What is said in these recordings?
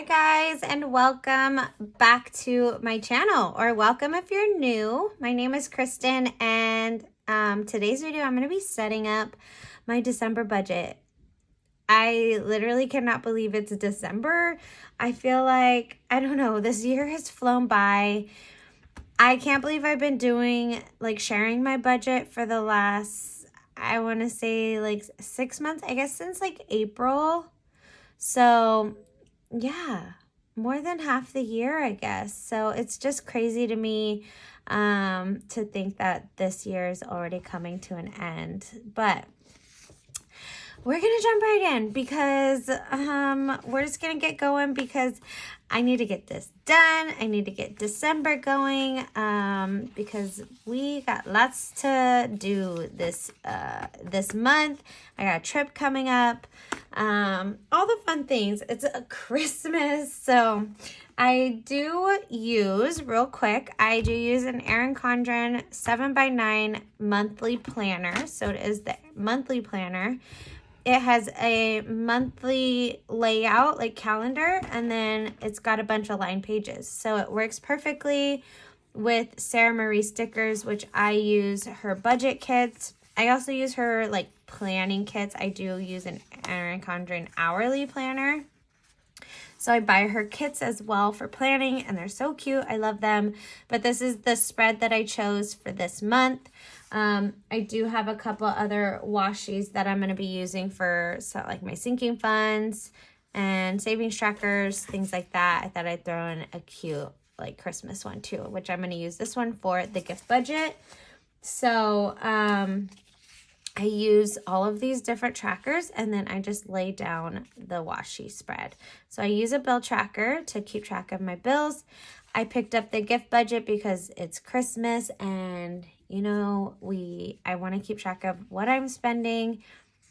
Hi guys, and welcome back to my channel, or welcome if you're new. My name is Kristen, and today's video I'm going to be setting up my December budget. I literally cannot believe it's December. I feel like, I don't know, this year has flown by. I can't believe I've been sharing my budget for the last, I want to say 6 months, I guess since April. So yeah, more than half the year, I guess. So it's just crazy to me to think that this year is already coming to an end. But we're going to jump right in because we're just going to get going because I need to get this done. I need to get December going because we got lots to do this month. I got a trip coming up. All the fun things. It's a Christmas, so I do use, real quick, I do use an Erin Condren 7x9 monthly planner. So it is the monthly planner. It has a monthly layout, like calendar, and then it's got a bunch of line pages. So it works perfectly with Sarah Marie stickers, which I use her budget kits. I also use her planning kits. I do use an Erin Condren hourly planner. So I buy her kits as well for planning, and they're so cute. I love them. But this is the spread that I chose for this month. I do have a couple other washies that I'm going to be using for my sinking funds and savings trackers, things like that. I thought I'd throw in a cute Christmas one too, which I'm going to use this one for the gift budget. So I use all of these different trackers, and then I just lay down the washi spread. So I use a bill tracker to keep track of my bills. I picked up the gift budget because it's Christmas, and I want to keep track of what I'm spending,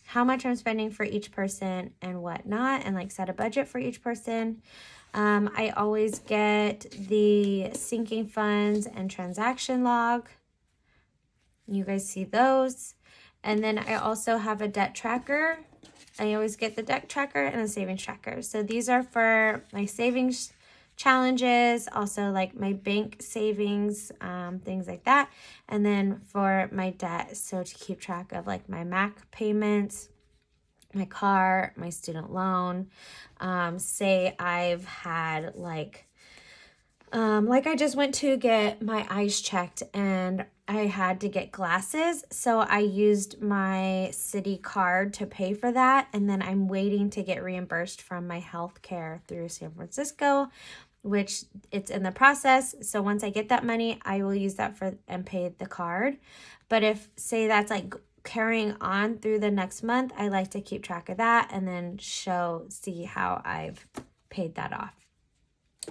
how much I'm spending for each person and whatnot, and set a budget for each person. I always get the sinking funds and transaction log. You guys see those. And then I also have a debt tracker. I always get the debt tracker and a savings tracker. So these are for my savings challenges, also my bank savings, things like that. And then for my debt, so to keep track of my MAC payments, my car, my student loan. Say I've had I just went to get my eyes checked and I had to get glasses. So I used my city card to pay for that. And then I'm waiting to get reimbursed from my health care through San Francisco, which it's in the process. So once I get that money, I will use that and pay the card. But if say that's carrying on through the next month, I like to keep track of that and then see how I've paid that off.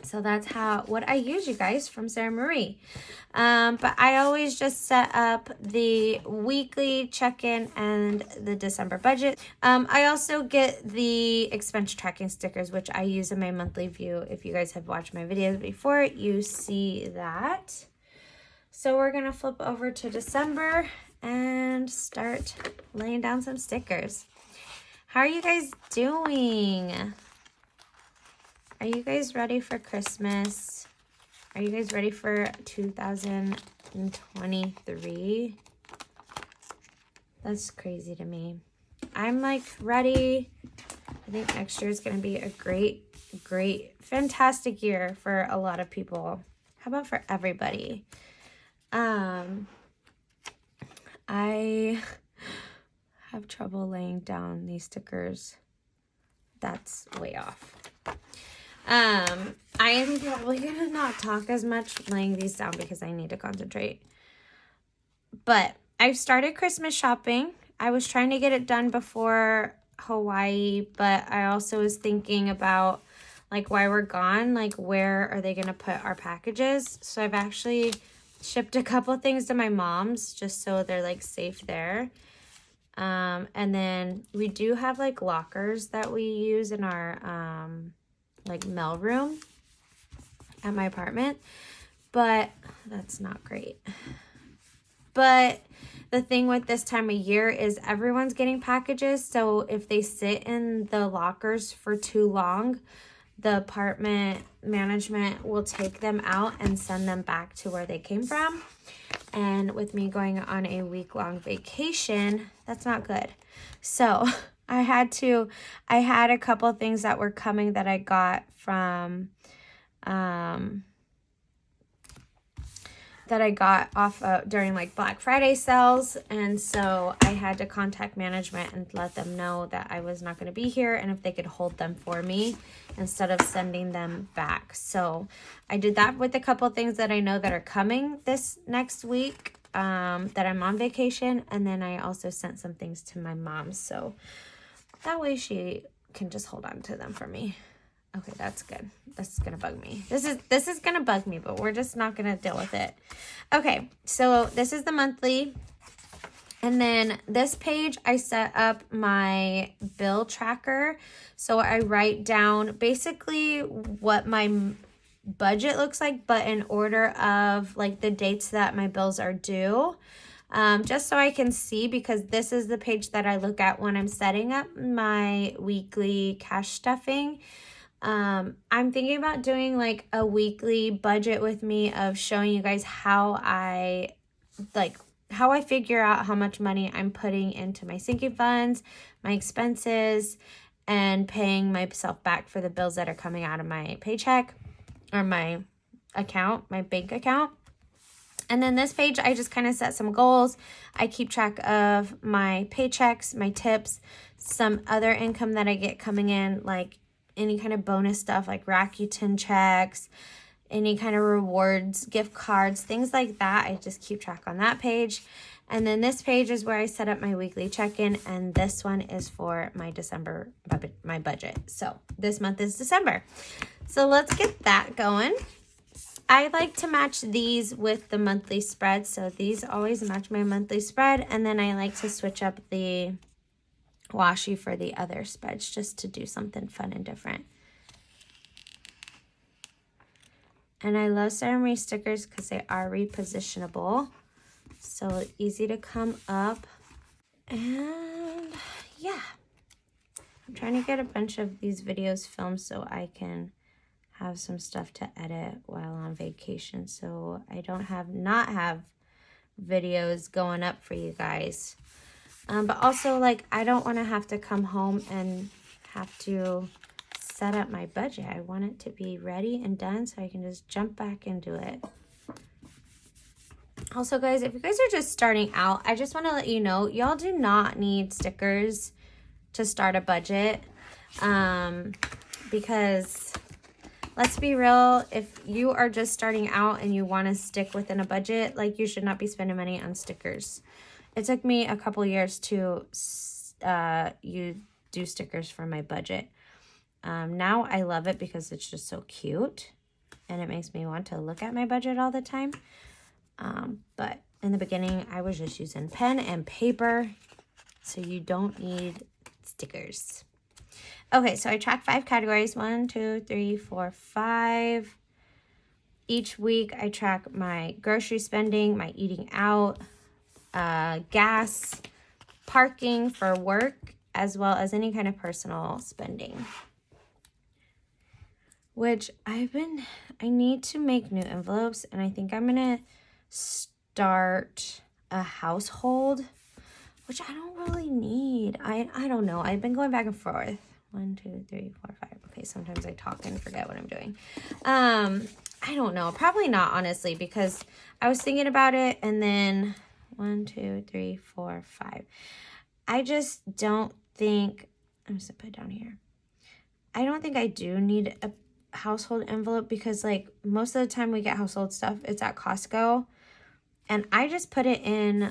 So that's what I use, you guys, from Sarah Marie. But I always just set up the weekly check-in and the December budget. I also get the expense tracking stickers, which I use in my monthly view. If you guys have watched my videos before, you see that. So we're going to flip over to December and start laying down some stickers. How are you guys doing? Are you guys ready for Christmas? Are you guys ready for 2023? That's crazy to me. I'm ready. I think next year is going to be a great, fantastic year for a lot of people. How about for everybody? I have trouble laying down these stickers. That's way off. I am probably gonna not talk as much laying these down because I need to concentrate. But I've started Christmas shopping. I was trying to get it done before Hawaii, but I also was thinking about while we're gone, where are they gonna put our packages? So I've actually shipped a couple things to my mom's just so they're safe there. And then we do have lockers that we use in our mail room at my apartment, but that's not great. But the thing with this time of year is everyone's getting packages, so if they sit in the lockers for too long, the apartment management will take them out and send them back to where they came from. And with me going on a week-long vacation, that's not good. So I had a couple things that were coming that I got from, that I got off during like Black Friday sales. And so I had to contact management and let them know that I was not going to be here and if they could hold them for me instead of sending them back. So I did that with a couple things that I know that are coming this next week, that I'm on vacation. And then I also sent some things to my mom. So that way she can just hold on to them for me. Okay, that's good. This is going to bug me. This is going to bug me, but we're just not going to deal with it. Okay, so this is the monthly. And then this page, I set up my bill tracker. So I write down basically what my budget looks like, but in order of like the dates that my bills are due. Just so I can see, because this is the page that I look at when I'm setting up my weekly cash stuffing. I'm thinking about doing like a weekly budget with me of showing you guys how I figure out how much money I'm putting into my sinking funds, my expenses, and paying myself back for the bills that are coming out of my paycheck or my account, my bank account. And then this page, I just kind of set some goals. I keep track of my paychecks, my tips, some other income that I get coming in, like any kind of bonus stuff like Rakuten checks, any kind of rewards, gift cards, things like that. I just keep track on that page. And then this page is where I set up my weekly check-in, and this one is for my December, my budget. So this month is December. So let's get that going. I like to match these with the monthly spread. So these always match my monthly spread. And then I like to switch up the washi for the other spreads just to do something fun and different. And I love ceramic stickers because they are repositionable. So easy to come up. And yeah, I'm trying to get a bunch of these videos filmed so I can have some stuff to edit while on vacation. So I don't not have videos going up for you guys. But also, like, I don't want to have to come home and have to set up my budget. I want it to be ready and done so I can just jump back into it. Also, guys, if you guys are just starting out, I just want to let you know, y'all do not need stickers to start a budget. Because let's be real, if you are just starting out and you want to stick within a budget, like, you should not be spending money on stickers. It took me a couple years to do stickers for my budget. Now I love it because it's just so cute and it makes me want to look at my budget all the time. But in the beginning, I was just using pen and paper, so you don't need stickers. Okay, so I track 5 categories. 1, 2, 3, 4, 5. Each week I track my grocery spending, my eating out, gas, parking for work, as well as any kind of personal spending. Which I need to make new envelopes, and I think I'm gonna start a household, which I don't really need. I don't know. I've been going back and forth. 1, 2, 3, 4, 5. Okay, sometimes I talk and forget what I'm doing. I don't know. Probably not, honestly, because I was thinking about it, and then 1, 2, 3, 4, 5. I just don't think, I'm just gonna put it down here. I don't think I do need a household envelope because, like, most of the time we get household stuff, it's at Costco, and I just put it in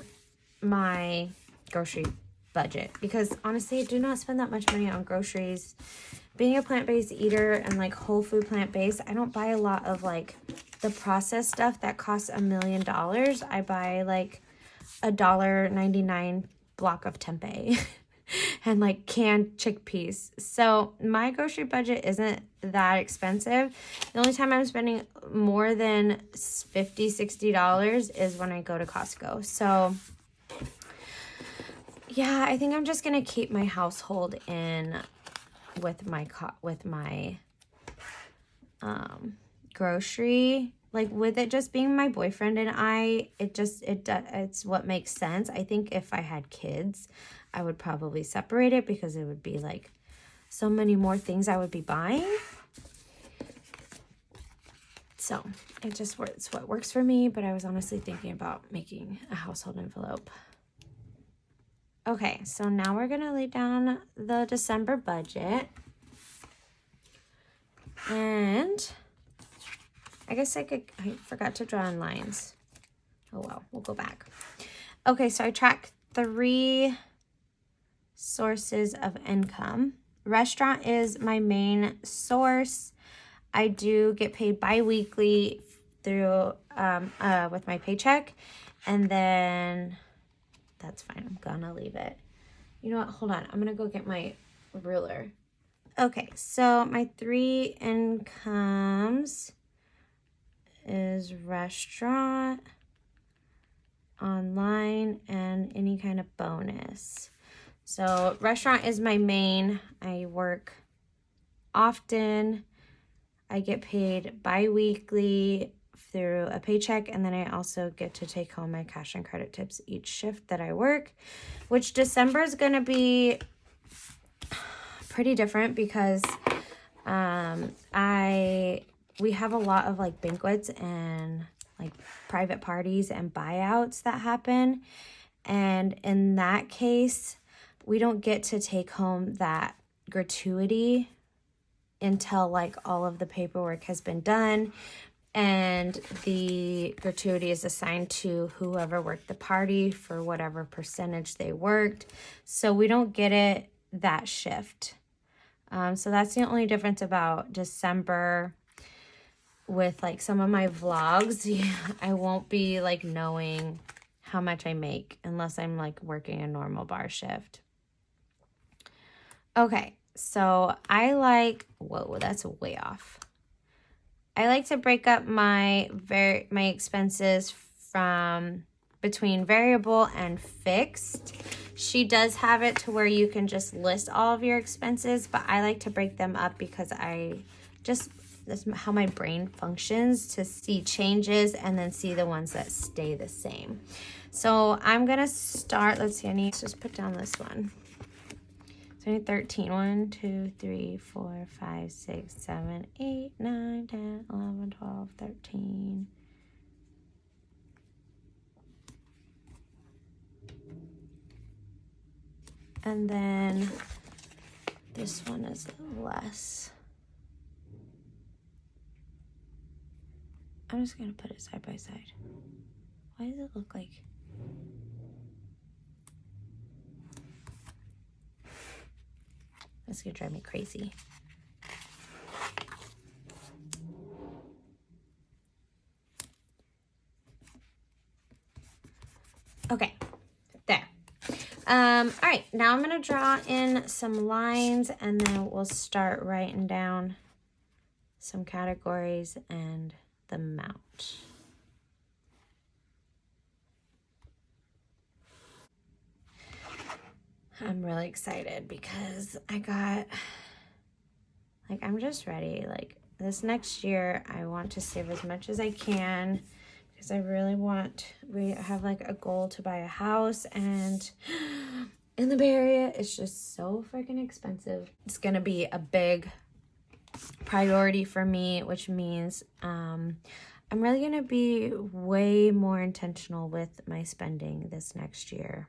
my grocery budget because honestly I do not spend that much money on groceries. Being a plant-based eater and like whole food plant-based, I don't buy a lot of like the processed stuff that costs $1 million. I buy like $1.99 block of tempeh and like canned chickpeas. So my grocery budget isn't that expensive. The only time I'm spending more than $50, $60 is when I go to Costco. So yeah, I think I'm just gonna keep my household in with my grocery, like with it just being my boyfriend and I, it's what makes sense. I think if I had kids, I would probably separate it because it would be like so many more things I would be buying. So it's what works for me, but I was honestly thinking about making a household envelope. Okay, so now we're gonna lay down the December budget. And I guess I forgot to draw in lines. Oh well, we'll go back. Okay, so I track 3 sources of income. Restaurant is my main source. I do get paid bi-weekly through with my paycheck, and then that's fine. I'm gonna leave it. You know what? Hold on. I'm gonna go get my ruler. Okay, so my 3 incomes is restaurant, online, and any kind of bonus. So restaurant is my main. I work often. I get paid bi-weekly through a paycheck, and then I also get to take home my cash and credit tips each shift that I work, which December is going to be pretty different because we have a lot of like banquets and like private parties and buyouts that happen, and in that case we don't get to take home that gratuity until like all of the paperwork has been done and the gratuity is assigned to whoever worked the party for whatever percentage they worked. So we don't get it that shift. So that's the only difference about December with like some of my vlogs. I won't be like knowing how much I make unless I'm like working a normal bar shift. Okay, so I like, whoa, that's way off. I like to break up my expenses from between variable and fixed. She does have it to where you can just list all of your expenses, but I like to break them up because that's how my brain functions, to see changes and then see the ones that stay the same. So I'm gonna start, let's see, I need to just put down this one. So I need 13. 1, 2, 3, 4, 5, 6, 7, 8, 9, 10, 11, 12, 13. And then this one is less. I'm just going to put it side by side. Why does it look like... That's going to drive me crazy. Okay, there. All right, now I'm going to draw in some lines and then we'll start writing down some categories and the amount. I'm really excited because I'm just ready. Like this next year, I want to save as much as I can because I really we have like a goal to buy a house, and in the Bay Area, it's just so freaking expensive. It's going to be a big priority for me, which means I'm really going to be way more intentional with my spending this next year.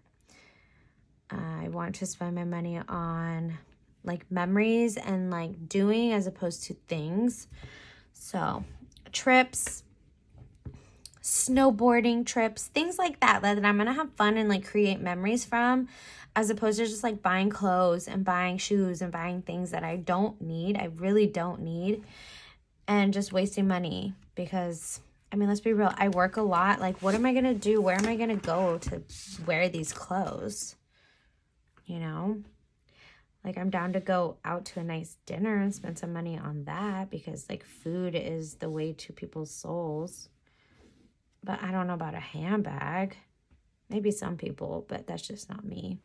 I want to spend my money on like memories and like doing as opposed to things. So trips, snowboarding trips, things like that I'm going to have fun and like create memories from, as opposed to just like buying clothes and buying shoes and buying things that I don't need. I really don't need, and just wasting money because, I mean, let's be real. I work a lot. Like, what am I going to do? Where am I going to go to wear these clothes? You know, like I'm down to go out to a nice dinner and spend some money on that because like food is the way to people's souls. But I don't know about a handbag. Maybe some people, but that's just not me.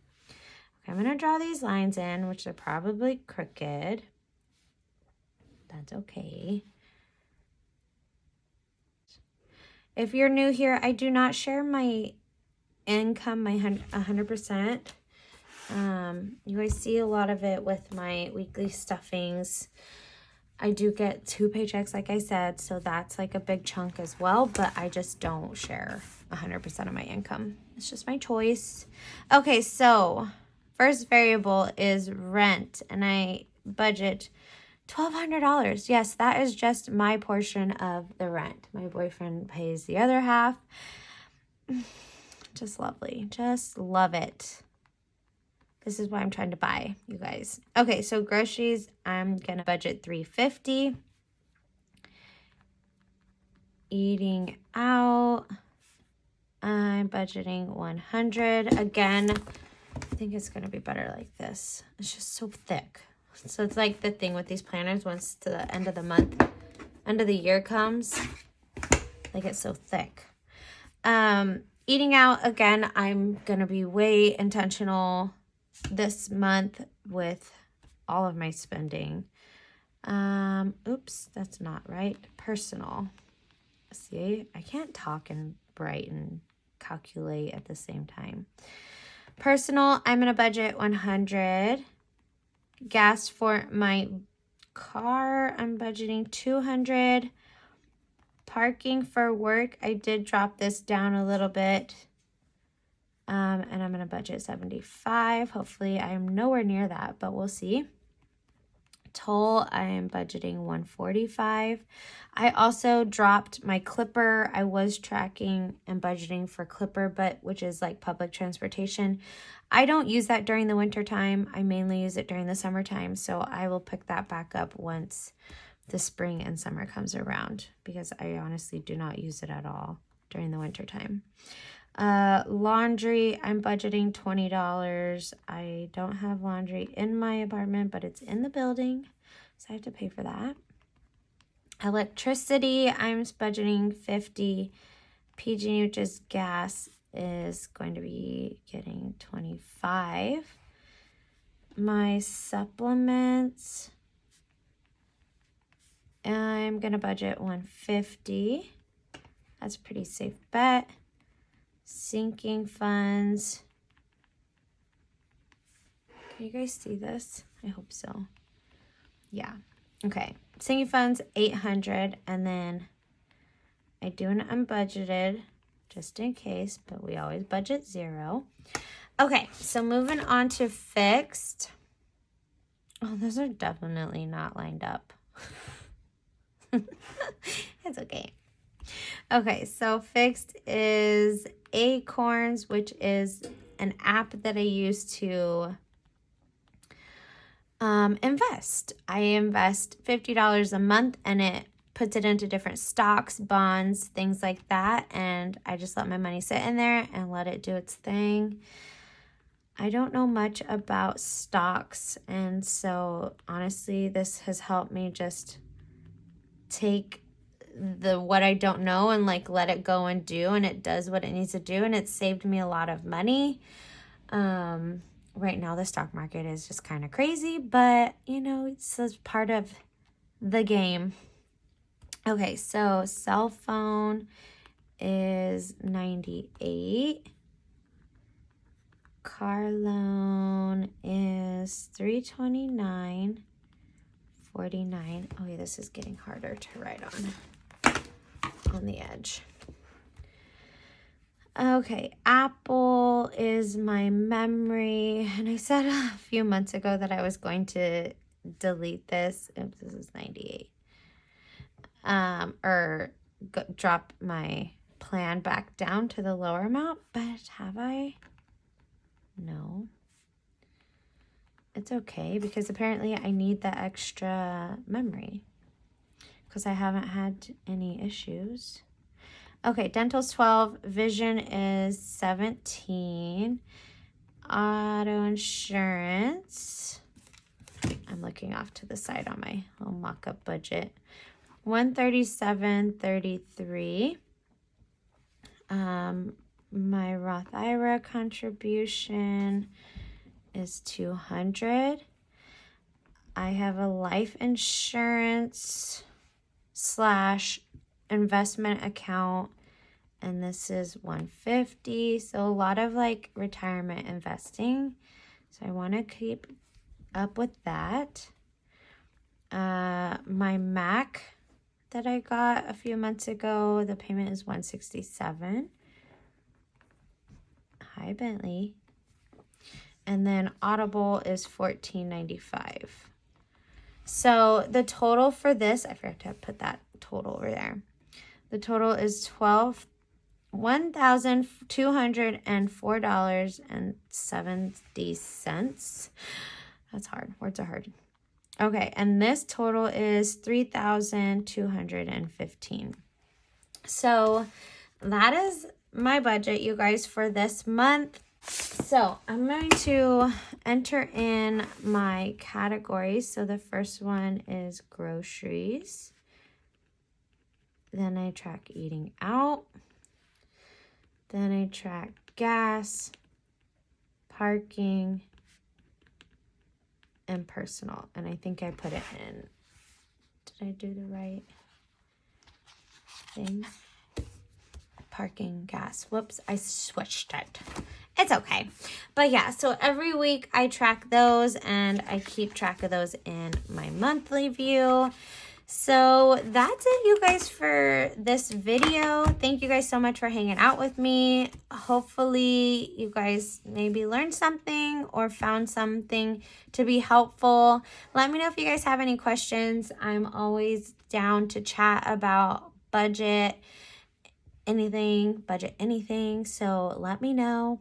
Okay, I'm going to draw these lines in, which are probably crooked. That's okay. If you're new here, I do not share my income, my 100%. You guys see a lot of it with my weekly stuffings. I do get 2 paychecks, like I said, so that's like a big chunk as well, but I just don't share 100% of my income. It's just my choice. Okay, so first variable is rent, and I budget $1,200. Yes, that is just my portion of the rent. My boyfriend pays the other half. Just lovely. Just love it. This is what I'm trying to buy, you guys. Okay, so groceries, I'm going to budget $350. Eating out, I'm budgeting $100. Again, I think it's going to be better like this. It's just so thick. So it's like the thing with these planners, once to the end of the month, end of the year comes, they get so thick. Eating out, again, I'm going to be way intentional this month with all of my spending. Oops, that's not right. Personal. See, I can't talk and write and calculate at the same time. Personal, I'm going to budget $100. Gas for my car, I'm budgeting $200. Parking for work, I did drop this down a little bit. And I'm going to budget $75. Hopefully I'm nowhere near that, but we'll see. Toll, I am budgeting $145. I also dropped my Clipper. I was tracking and budgeting for Clipper, but which is like public transportation. I don't use that during the winter time. I mainly use it during the summertime, so I will pick that back up once the spring and summer comes around, because I honestly do not use it at all during the winter time. Laundry, I'm budgeting $20. I don't have laundry in my apartment, but it's in the building, so I have to pay for that. Electricity, I'm budgeting $50. PG&E, which is gas, is going to be getting $25. My supplements, I'm going to budget $150. That's a pretty safe bet. Sinking funds. Can you guys see this? I hope so. Yeah. Okay. Sinking funds, $800. And then I do an unbudgeted, just in case, but we always budget $0. Okay. So moving on to fixed. Oh, those are definitely not lined up. It's okay. Okay, so fixed is Acorns, which is an app that I use to invest. I invest $50 a month, and it puts it into different stocks, bonds, things like that, and I just let my money sit in there and let it do its thing. I don't know much about stocks, and so honestly, this has helped me just take what I don't know and like let it go and do, and it does what it needs to do, and it's saved me a lot of money. Right now the stock market is just kind of crazy, but you know, it's just part of the game. Okay, so cell phone is $98. Car loan is $329.49. Oh yeah, this is getting harder to write on the edge. Okay, Apple is my memory, and I said a few months ago that I was going to delete this. Oops, this is 98. Drop my plan back down to the lower amount, but have I? No. It's okay, because apparently I need that extra memory because I haven't had any issues. Okay, dental's 12, vision is 17, auto insurance, I'm looking off to the side on my little mock-up budget, $137.33. My Roth IRA contribution is $200. I have a life insurance / investment account and this is $150. So a lot of like retirement investing. So I want to keep up with that. My Mac that I got a few months ago, the payment is $167. Hi, Bentley. And then Audible is $14.95. So the total for this, I forgot to put that total over there. The total is $1,204.70. That's hard. Words are hard. Okay, and this total is $3,215. So that is my budget, you guys, for this month. So I'm going to enter in my categories. So the first one is groceries. Then I track eating out. Then I track gas, parking, and personal. And I think I put it in. Did I do the right thing? Parking, gas. Whoops, I switched it. It's okay. But yeah, so every week I track those and I keep track of those in my monthly view. So that's it, you guys, for this video. Thank you guys so much for hanging out with me. Hopefully you guys maybe learned something or found something to be helpful. Let me know if you guys have any questions. I'm always down to chat about budget anything. So let me know.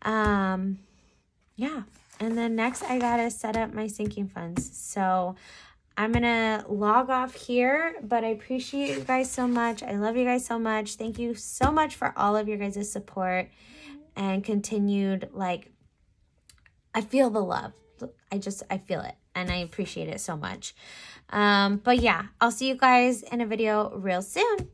Yeah. And then next I gotta set up my sinking funds. So I'm gonna log off here, but I appreciate you guys so much. I love you guys so much. Thank you so much for all of your guys' support and continued, like, I feel the love. I feel it and I appreciate it so much. But yeah, I'll see you guys in a video real soon.